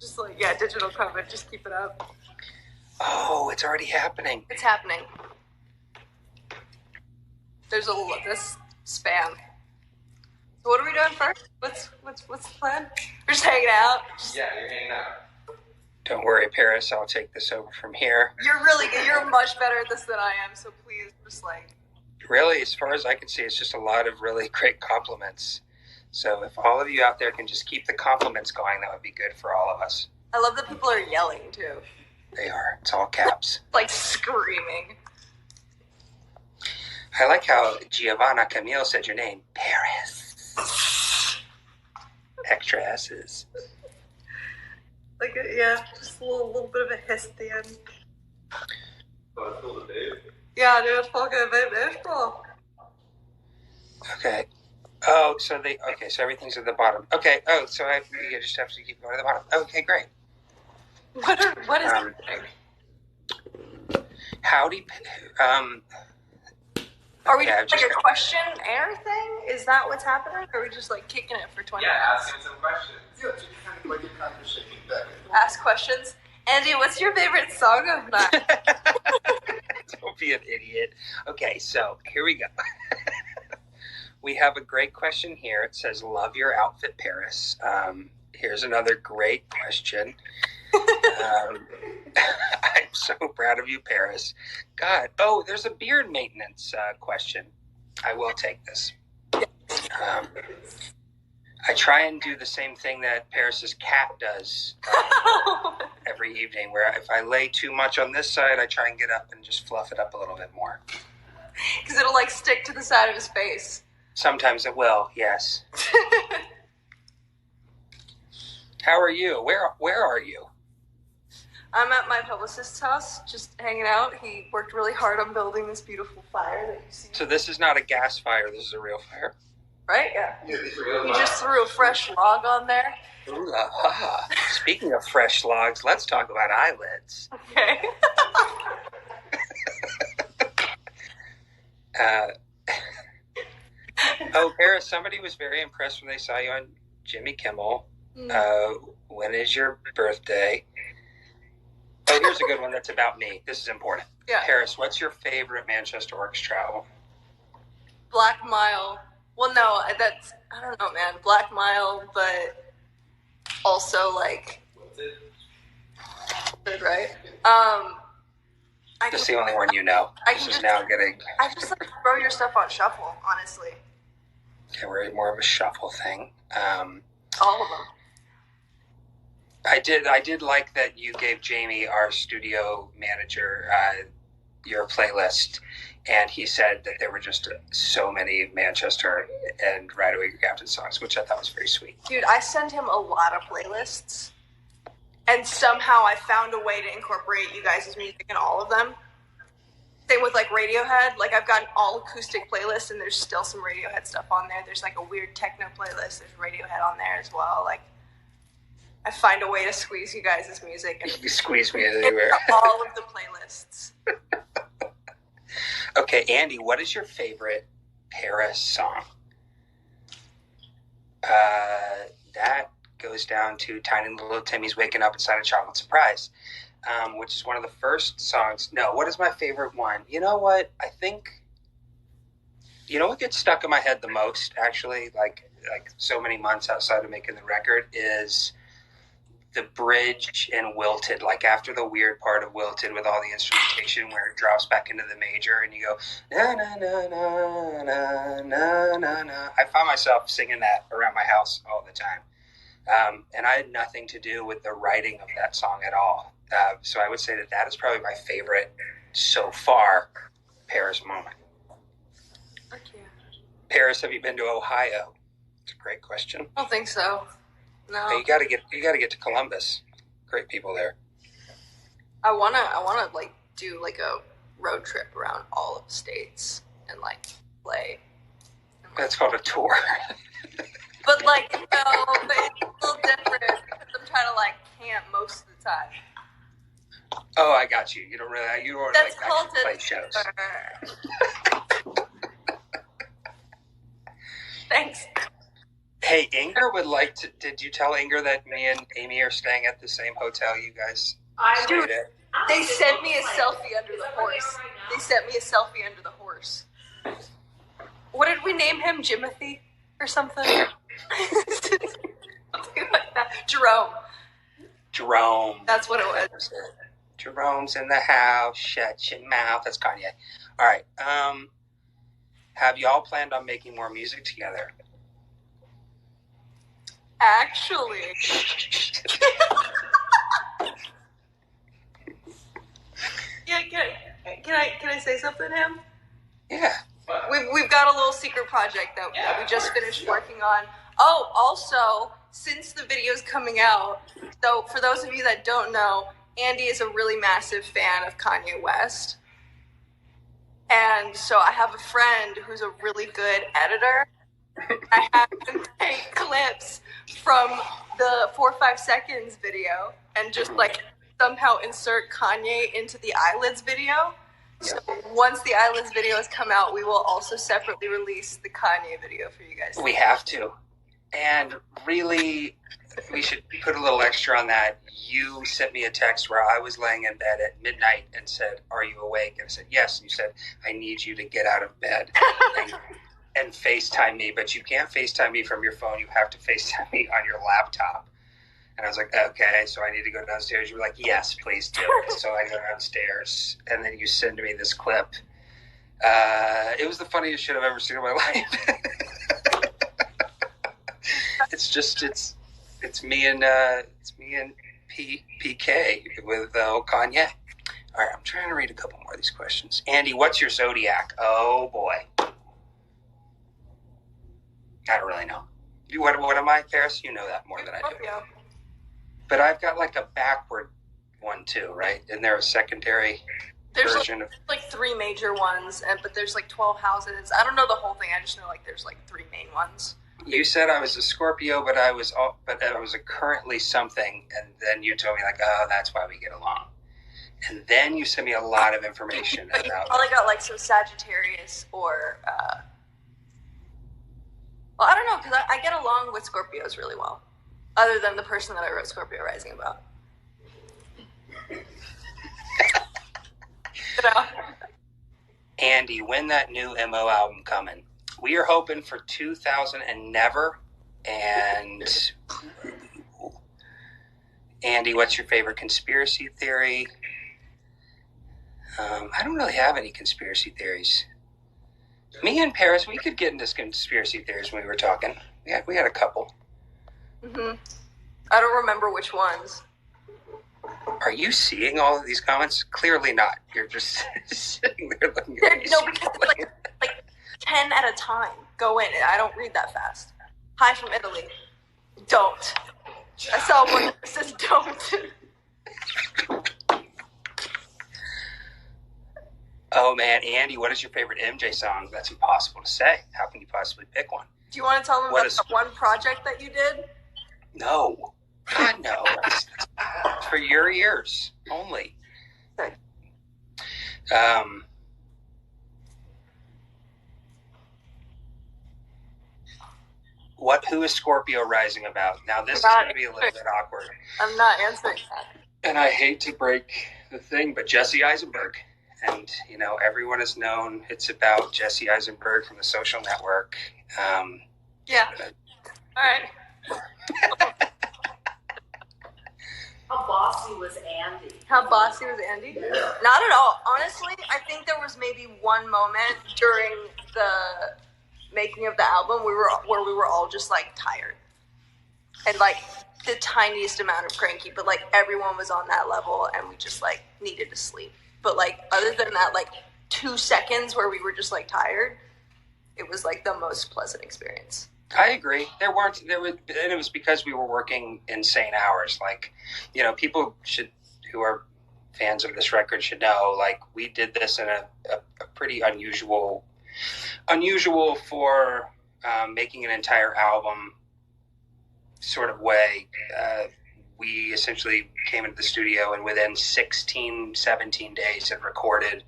Just like, yeah, digital COVID. Just keep it up. Oh, it's already happening. It's happening. There's this spam. So what are we doing first? What's the plan? We're just hanging out. Yeah, you're hanging out. Don't worry, Paris. I'll take this over from here. You're really good. You're much better at this than I am. So please, just like. Really, as far as I can see, it's just a lot of really great compliments. So if all of you out there can just keep the compliments going, that would be good for all of us. I love that people are yelling too. They are. It's all caps. Like screaming. I like how Giovanna Camille said your name. Paris. Extra S's. Like, yeah, just a little bit of a hiss at the end. Oh, it's cool to Dave. Yeah, dude, it's fucking baseball. Okay. Oh, so everything's at the bottom. Okay. Oh, so you just have to keep going to the bottom. Okay, great. What is happening? Howdy. Are we doing like a question and air thing? Is that what's happening? Or are we just like kicking it for 20 minutes? Yeah, asking some questions. Yeah, just kind of like a conversation back and forth. Ask questions. Andy, what's your favorite song of that? Don't be an idiot. Okay, so here we go. We have a great question here. It says, love your outfit, Paris. Here's another great question. I'm so proud of you, Paris. God. Oh, there's a beard maintenance question. I will take this. I try and do the same thing that Paris's cat does every evening, where if I lay too much on this side, I try and get up and just fluff it up a little bit more. Because it'll like stick to the side of his face. Sometimes it will, yes. How are you? Where are you? I'm at my publicist's house, just hanging out. He worked really hard on building this beautiful fire that you see. So this is not a gas fire. This is a real fire. Right? Yeah. He just threw a fresh log on there. Ooh, speaking of fresh logs, let's talk about eyelids. Okay. Oh, Paris, somebody was very impressed when they saw you on Jimmy Kimmel. When is your birthday? Oh, here's a good one that's about me. This is important. Yeah. Paris, what's your favorite Manchester Orcs travel? Black Mile. Well, no, I don't know, man. Black Mile, but also like. What's it? Good, right? That's the only one you know. This is now getting. I just like throw your stuff on shuffle, honestly. Okay, we're more of a shuffle thing. All of them. I did like that you gave Jamie, our studio manager, your playlist, and he said that there were just so many Manchester and Ride Away Your Captain songs, which I thought was very sweet. Dude, I send him a lot of playlists, and somehow I found a way to incorporate you guys' music in all of them. Same with like Radiohead. Like I've got an all acoustic playlist, and there's still some Radiohead stuff on there. There's like a weird techno playlist. There's Radiohead on there as well. Like I find a way to squeeze you guys' music. And you squeeze me anywhere. All of the playlists. Okay, Andy, what is your favorite Paris song? That goes down to Tiny Little Timmy's Waking Up Inside a Chocolate Surprise, which is one of the first songs. No, what is my favorite one? You know what? I think, what gets stuck in my head the most, actually, like so many months outside of making the record, is the bridge in Wilted, like after the weird part of Wilted with all the instrumentation where it drops back into the major and you go, na na na na na na na na. I found myself singing that around my house all the time. And I had nothing to do with the writing of that song at all. So I would say that is probably my favorite so far Paris moment. Okay. Paris, have you been to Ohio? It's a great question. I don't think so. No. Hey, you gotta get to Columbus. Great people there. I wanna like do like a road trip around all of the states and like play. And, that's called a tour. But like it's a little different because I'm trying to like camp most of the time. Oh, I got you. You don't That's like called play shows. Thanks. Hey, Inger would like to. Did you tell Inger that me and Amy are staying at the same hotel you guys stayed at? They sent me a selfie under the horse. They sent me a selfie under the horse. What did we name him? Jimothy or something? Something like that. Jerome. That's what it was. Jerome's in the house. Shut your mouth. That's Kanye. All right. Have y'all planned on making more music together? Actually. Yeah, can I say something to him? Yeah. We've got a little secret project that we just finished working on. Oh, also, since the video's coming out, so for those of you that don't know, Andy is a really massive fan of Kanye West. And so I have a friend who's a really good editor. I have him take clips from the 4 or 5 seconds video and just like somehow insert Kanye into the eyelids video. So once the eyelids video has come out, we will also separately release the Kanye video for you guys. We have to. And really, we should put a little extra on that. You sent me a text where I was laying in bed at midnight and said, "Are you awake?" And I said, "Yes." And you said, "I need you to get out of bed and FaceTime me, but you can't FaceTime me from your phone. You have to FaceTime me on your laptop." And I was like, okay, so I need to go downstairs. You were like, yes, please do it. So I go downstairs, and then you send me this clip. It was the funniest shit I've ever seen in my life. It's me and PK with Kanye. All right, I'm trying to read a couple more of these questions. Andy, what's your zodiac? Oh boy, I don't really know. What am I, Paris? You know that more than I do. Yeah. But I've got like a backward one too, right? And there's a secondary version of like 3 major ones, but there's like 12 houses. I don't know the whole thing. I just know like there's like 3 main ones. You said I was a Scorpio, but I was a currently something, and then you told me like, oh, that's why we get along. And then you sent me a lot of information but about. You probably got like some Sagittarius or. Well, I don't know because I get along with Scorpios really well. Other than the person that I wrote Scorpio Rising about. You know? Andy, when that new MO album coming? We are hoping for 2000 and never. And Andy, what's your favorite conspiracy theory? I don't really have any conspiracy theories. Me and Paris, we could get into conspiracy theories when we were talking. Yeah, we had a couple. Mm-hmm. I don't remember which ones. Are you seeing all of these comments? Clearly not. You're just sitting there looking at me. No, because it's like 10 at a time go in. I don't read that fast. Hi from Italy. Don't. I saw one that says don't. Oh man, Andy, what is your favorite MJ song? That's impossible to say. How can you possibly pick one? Do you want to tell them about the one project that you did? No. God, no. That's for your ears only. Okay. Who is Scorpio Rising about? Now, this is going to be a little bit awkward. I'm not answering that. And I hate to break the thing, but Jesse Eisenberg. And, everyone has known it's about Jesse Eisenberg from The Social Network. Yeah. All right. How bossy was Andy? Yeah. Not at all. Honestly, I think there was maybe one moment during the making of the album where we were all just like tired. And like the tiniest amount of cranky, but like everyone was on that level and we just like needed to sleep. But like other than that, like 2 seconds where we were just like tired, it was like the most pleasant experience. I agree. And it was because we were working insane hours. Like, people who are fans of this record should know, like, we did this in a pretty unusual for making an entire album sort of way. We essentially came into the studio and within 16, 17 days had recorded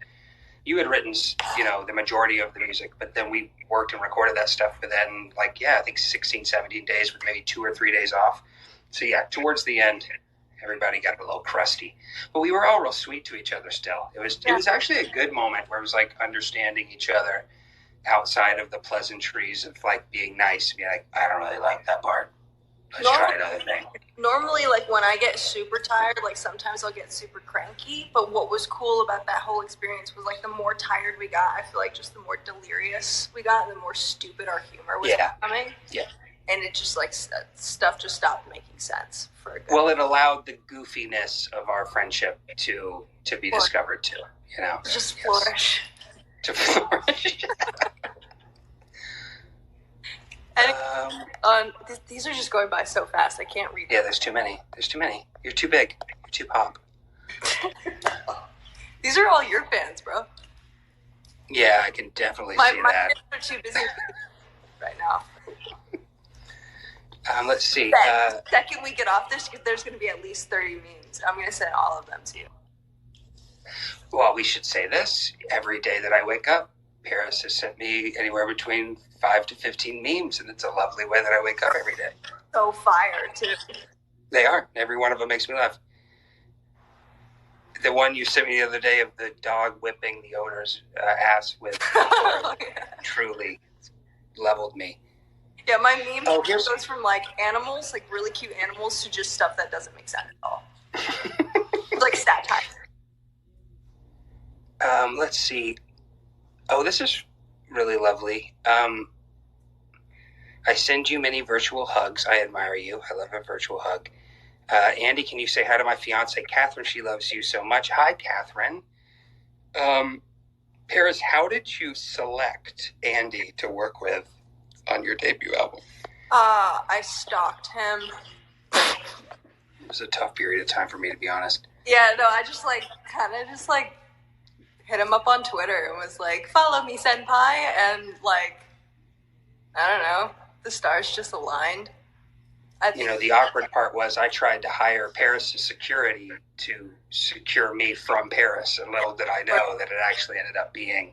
you had written, the majority of the music, but then we worked and recorded that stuff within, I think 16, 17 days with maybe 2 or 3 days off. So, yeah, towards the end, everybody got a little crusty. But we were all real sweet to each other still. It was actually a good moment where it was like understanding each other outside of the pleasantries of being nice. Be like, I don't really like that part. Let's try another thing. Normally, when I get super tired, sometimes I'll get super cranky. But what was cool about that whole experience was the more tired we got, I feel like just the more delirious we got, and the more stupid our humor was becoming. Yeah. And it just stuff just stopped making sense for a good. Well, it allowed the goofiness of our friendship to be discovered too. Just flourish. To flourish. And these are just going by so fast. I can't read them. Yeah, there's too many. You're too big. You're too pop. These are all your fans, bro. Yeah, I can definitely see my that. fans are too busy right now. Let's see. The second we get off this, there's going to be at least 30 memes. I'm going to send all of them to you. Well, we should say this. Every day that I wake up, Paris has sent me anywhere between 5 to 15 memes, and it's a lovely way that I wake up every day. So fire, too. They are. Every one of them makes me laugh. The one you sent me the other day of the dog whipping the owner's ass with truly leveled me. Yeah, my meme goes from animals, really cute animals, to just stuff that doesn't make sense at all. It's stat time. Let's see. Oh, this is really lovely. I send you many virtual hugs. I admire you. I love a virtual hug. Andy, can you say hi to my fiance, Catherine? She loves you so much. Hi, Catherine. Paris, how did you select Andy to work with on your debut album? I stalked him. It was a tough period of time for me, to be honest. Yeah, no, I just hit him up on Twitter and was like, follow me, senpai, and I don't know, the stars just aligned. The awkward part was I tried to hire Paris' security to secure me from Paris, and little did I know that it actually ended up being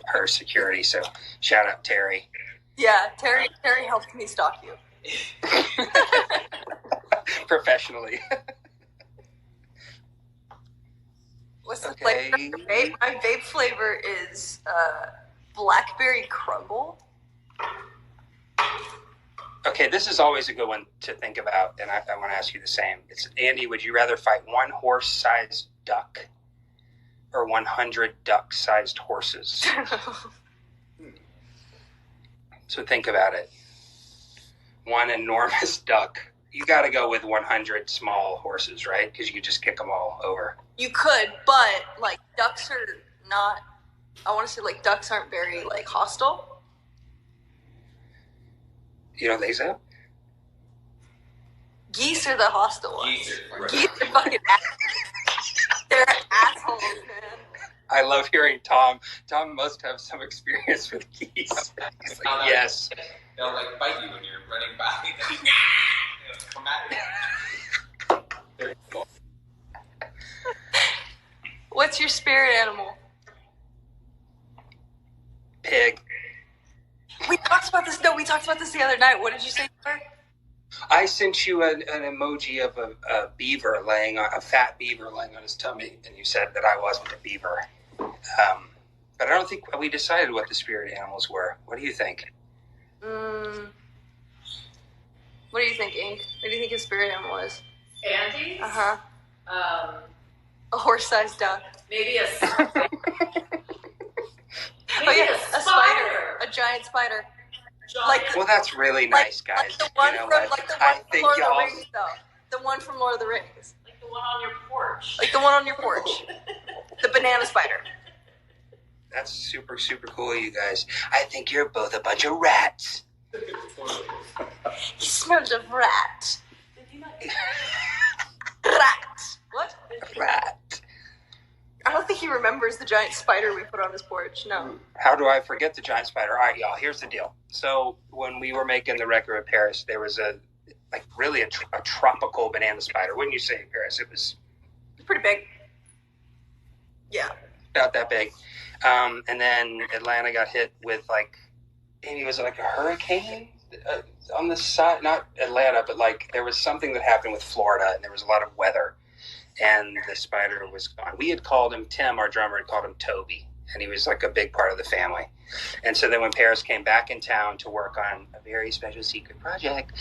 her security. So shout out Terry. Yeah, Terry helped me stalk you. Professionally. What's the flavor of the vape? My vape flavor is blackberry crumble. Okay, this is always a good one to think about, and I want to ask you the same. It's Andy, would you rather fight one horse-sized duck or 100 duck-sized horses? So think about it. One enormous duck. You got to go with 100 small horses, right? Because you could just kick them all over. You could, but ducks are not. I want to say ducks aren't very hostile. You don't think so? Geese are the hostile ones. Geese are fucking they're assholes, man. I love hearing Tom. Tom must have some experience with geese. He's like, yes. They'll bite you when you're running by. Come at you. What's your spirit animal? Pig. We talked about this. No, we talked about this the other night. What did you say to her? I sent you an emoji of a beaver a fat beaver laying on his tummy, and you said that I wasn't a beaver. But I don't think we decided what the spirit animals were. What do you think? What do you think, Ink? What do you think his spirit animal is? Andy? Uh-huh. A horse-sized duck. Maybe a spider. A spider. A giant spider. Well, that's really nice, guys. The one from Lord of the Rings, though. The one from Lord of the Rings. Like the one on your porch. Like the one on your porch. The banana spider. That's super, super cool, you guys. I think you're both a bunch of rats. He smelled of rat. Did you not? Rat. What? Rat. I don't think he remembers the giant spider we put on his porch. No. How do I forget the giant spider? All right, y'all, here's the deal. So when we were making the record of Paris, there was a tropical banana spider. Wouldn't you say, Paris? It was pretty big. Yeah. about that big. And then Atlanta got hit with maybe it was like a hurricane on the side. Not Atlanta, but there was something that happened with Florida, and there was a lot of weather, and the spider was gone. We had called him Tim, our drummer had called him Toby, and he was a big part of the family. And so then when Paris came back in town to work on a very special secret project,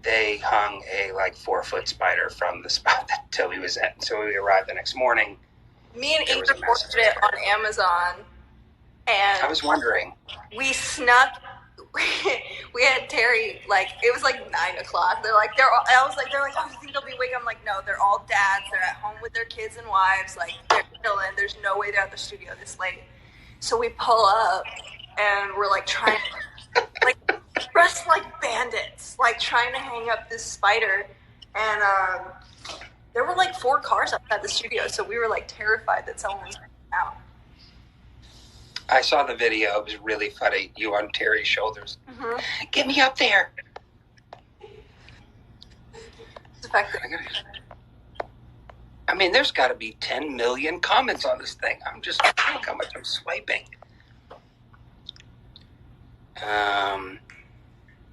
they hung a 4-foot spider from the spot that Toby was at. So we arrived the next morning. Me and Ingrid ordered it on Amazon, and I was wondering. We snuck. We had Terry, it was 9 o'clock. They're like, they're like, oh, you think they'll be awake? I'm like, no, they're all dads. They're at home with their kids and wives. They're chilling. There's no way they're at the studio this late. So we pull up, and we're trying, dressed like bandits, trying to hang up this spider. And there were 4 cars outside the studio, so we were terrified that someone was out. I saw the video. It was really funny. You on Terry's shoulders. Mm-hmm. Get me up there. It's effective. I mean, there's got to be 10 million comments on this thing. I'm just look how much I'm swiping. I'm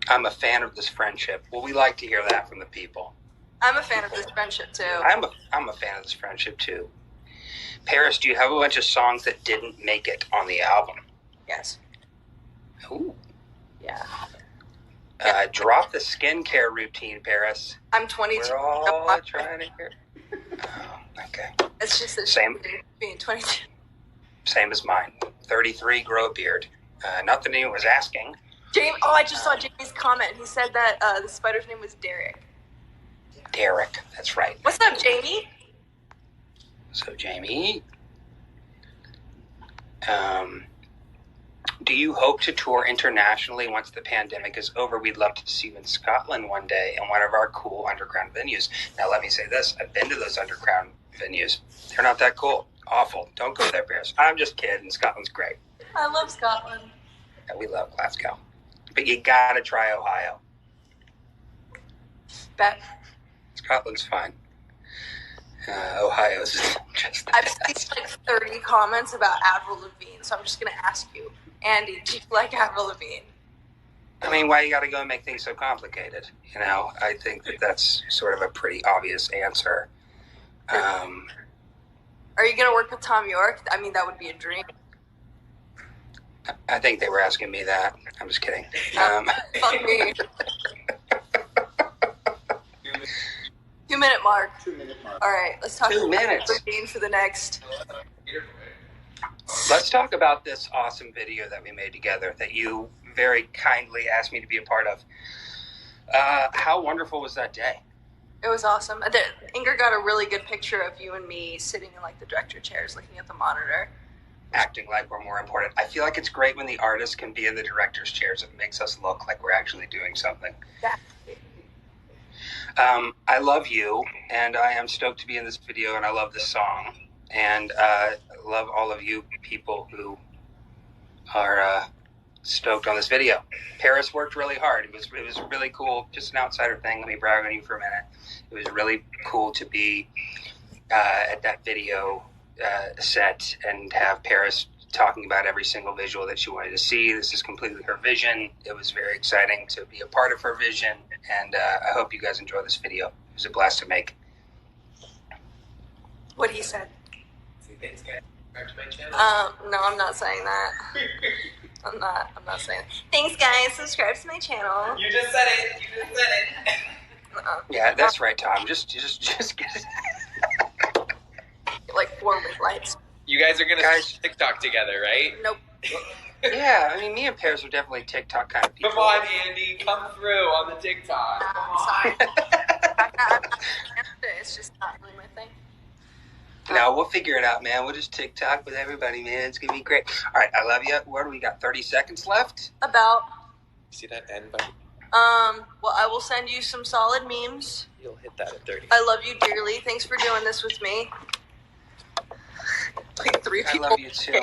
a fan of this friendship. Well, we like to hear that from the people. I'm a fan of this friendship too. I'm a fan of this friendship too. Paris, do you have a bunch of songs that didn't make it on the album? Yes. Ooh. Yeah. Drop the skincare routine, Paris. I'm 22. We're all trying to hear. Oh, okay. It's just a Same. Being 22. Same as mine. 33, grow a beard. Not that anyone was asking. Jamie. Oh, I just saw Jamie's comment. He said that the spider's name was Derek. Derek, that's right. What's up, Jamie? So, Jamie, do you hope to tour internationally once the pandemic is over? We'd love to see you in Scotland one day in one of our cool underground venues. Now, let me say this. I've been to those underground venues. They're not that cool. Awful. Don't go there, Paris. I'm just kidding. Scotland's great. I love Scotland. Yeah, we love Glasgow. But you got to try Ohio. Bet. Scotland's fine. Ohio's just the I've best. seen 30 comments about Avril Lavigne, so I'm just going to ask you, Andy, do you like Avril Lavigne? I mean, why you got to go and make things so complicated? I think that's sort of a pretty obvious answer. Are you going to work with Tom York? I mean, that would be a dream. I think they were asking me that. I'm just kidding. Fuck me. 2-minute mark. 2-minute mark. All right, let's talk 2 about minutes. Lavigne for the next. Let's talk about this awesome video that we made together that you very kindly asked me to be a part of. How wonderful was that day? It was awesome. Ingrid got a really good picture of you and me sitting in the director chairs looking at the monitor. Acting like we're more important. I feel like it's great when the artist can be in the director's chairs. It makes us look like we're actually doing something. Yeah. I love you, and I am stoked to be in this video, and I love this song, and love all of you people who are stoked on this video. Paris worked really hard. It was really cool. Just an outsider thing. Let me brag on you for a minute. It was really cool to be at that video set and have Paris talking about every single visual that she wanted to see. This is completely her vision. It was very exciting to be a part of her vision, and I hope you guys enjoy this video. It was a blast to make. What he said. Thanks, guys. Subscribe to my channel. No, I'm not saying that. I'm not saying that. Thanks, guys. Subscribe to my channel. You just said it. You just said it. Yeah, that's right, Tom. Just get it. 4 red lights. You guys are gonna Guys. TikTok together, right? Nope. Yeah, I mean, me and Paris are definitely TikTok kind of people. Come on, Andy, come through on the TikTok. Come on. Sorry. It's just not really my thing. No, we'll figure it out, man. We'll just TikTok with everybody, man. It's gonna be great. All right, I love you. What do we got? 30 seconds left. About. See that end button? Well, I will send you some solid memes. You'll hit that at 30. I love you dearly. Thanks for doing this with me. 3 I people. love you too.